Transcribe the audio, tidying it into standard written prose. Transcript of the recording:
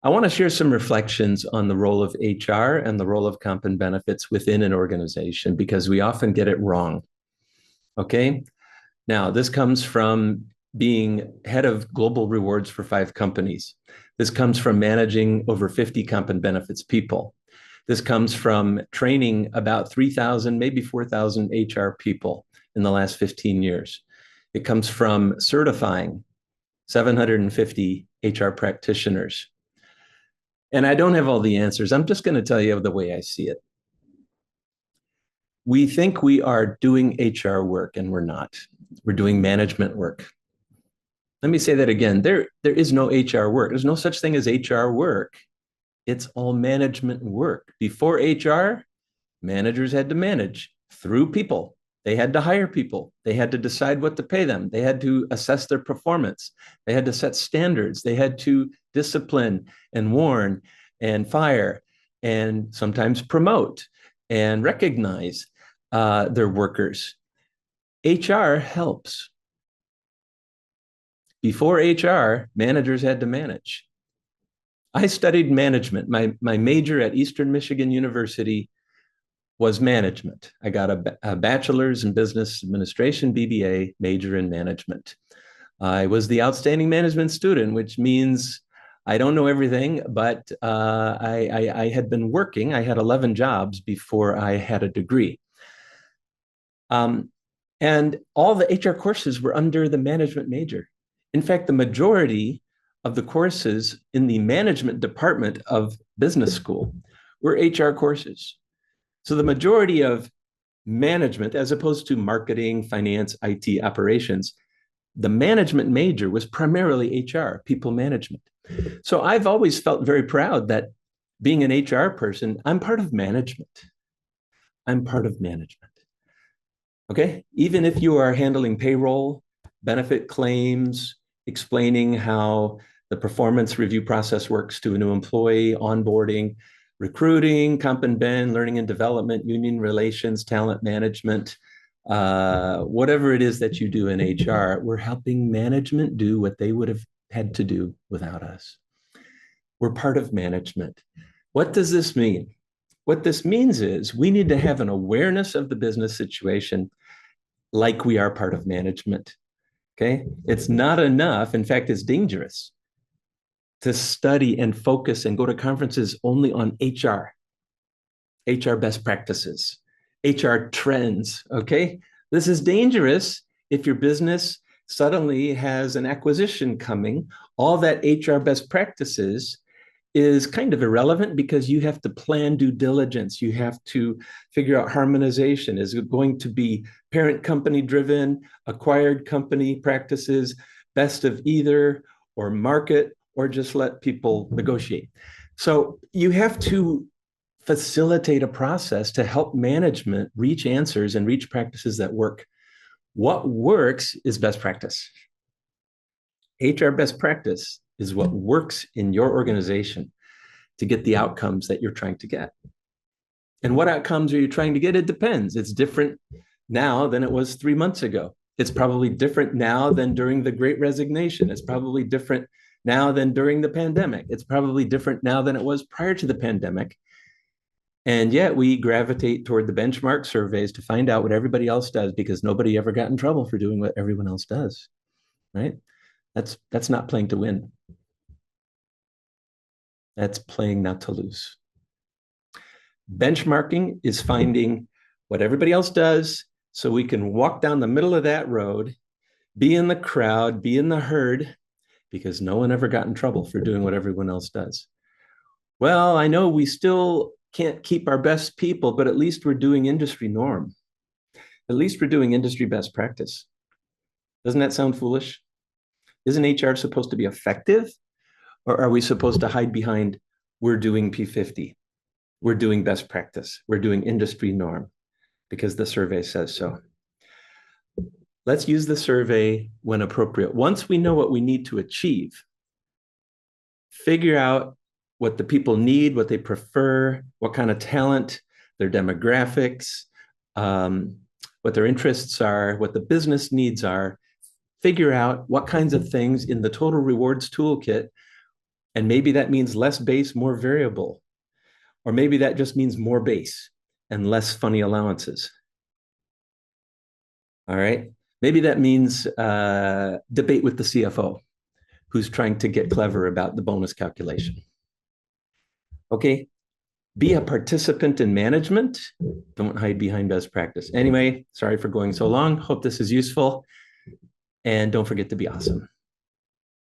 I want to share some reflections on the role of HR and the role of comp and benefits within an organization because we often get it wrong. Okay. Now, this comes from being head of global rewards for 5 companies. This comes from managing over 50 comp and benefits people. This comes from training about 3,000, maybe 4,000 HR people in the last 15 years. It comes from certifying 750 HR practitioners. And I don't have all the answers. I'm just going to tell you the way I see it. We think we are doing HR work, and we're not. We're doing management work. Let me say that again. There is no HR work. There's no such thing as HR work. It's all management work. Before HR, managers had to manage through people. They had to hire people. They had to decide what to pay them. They had to assess their performance. They had to set standards. They had to discipline and warn and fire and sometimes promote and recognize their workers. HR helps. Before HR, managers had to manage. I studied management. My major at Eastern Michigan University was management. I got a bachelor's in business administration, BBA, major in management. I was the outstanding management student, which means I don't know everything, but I had been working. I had 11 jobs before I had a degree. And all the HR courses were under the management major. In fact, the majority of the courses in the management department of business school were HR courses. So the majority of management, as opposed to marketing, finance, IT operations, the management major was primarily HR, people management. So I've always felt very proud that being an HR person, I'm part of management. I'm part of management. Okay. Even if you are handling payroll, benefit claims, explaining how the performance review process works to a new employee, onboarding, recruiting, comp and ben, learning and development, union relations, talent management, whatever it is that you do in HR, we're helping management do what they would have had to do without us. We're part of management. What does this mean? What this means is we need to have an awareness of the business situation like we are part of management. Okay. It's not enough. In fact, it's dangerous to study and focus and go to conferences only on HR best practices, HR trends. Okay. This is dangerous if your business suddenly has an acquisition coming. All that HR best practices is kind of irrelevant because you have to plan due diligence. You have to figure out harmonization. Is it going to be parent company driven, acquired company practices, best of either, or market, or just let people negotiate? So you have to facilitate a process to help management reach answers and reach practices that work. What works is best practice. HR best practice is what works in your organization to get the outcomes that you're trying to get. And what outcomes are you trying to get? It depends. It's different now than it was 3 months ago. It's probably different now than during the Great Resignation. It's probably different now than during the pandemic. It's probably different now than it was prior to the pandemic. And yet we gravitate toward the benchmark surveys to find out what everybody else does because nobody ever got in trouble for doing what everyone else does, right? That's not playing to win. That's playing not to lose. Benchmarking is finding what everybody else does so we can walk down the middle of that road, be in the crowd, be in the herd, because no one ever got in trouble for doing what everyone else does. Well, I know we still can't keep our best people, but at least we're doing industry norm. At least we're doing industry best practice. Doesn't that sound foolish? Isn't HR supposed to be effective? Or are we supposed to hide behind, we're doing P50, we're doing best practice, we're doing industry norm because the survey says so? Let's use the survey when appropriate. Once we know what we need to achieve, figure out what the people need, what they prefer, what kind of talent, their demographics, what their interests are, what the business needs are. Figure out what kinds of things in the total rewards toolkit And maybe that means less base, more variable. Or maybe that just means more base and less funny allowances. All right. Maybe that means debate with the CFO who's trying to get clever about the bonus calculation. Okay. Be a participant in management. Don't hide behind best practice. Anyway, sorry for going so long. Hope this is useful. And don't forget to be awesome.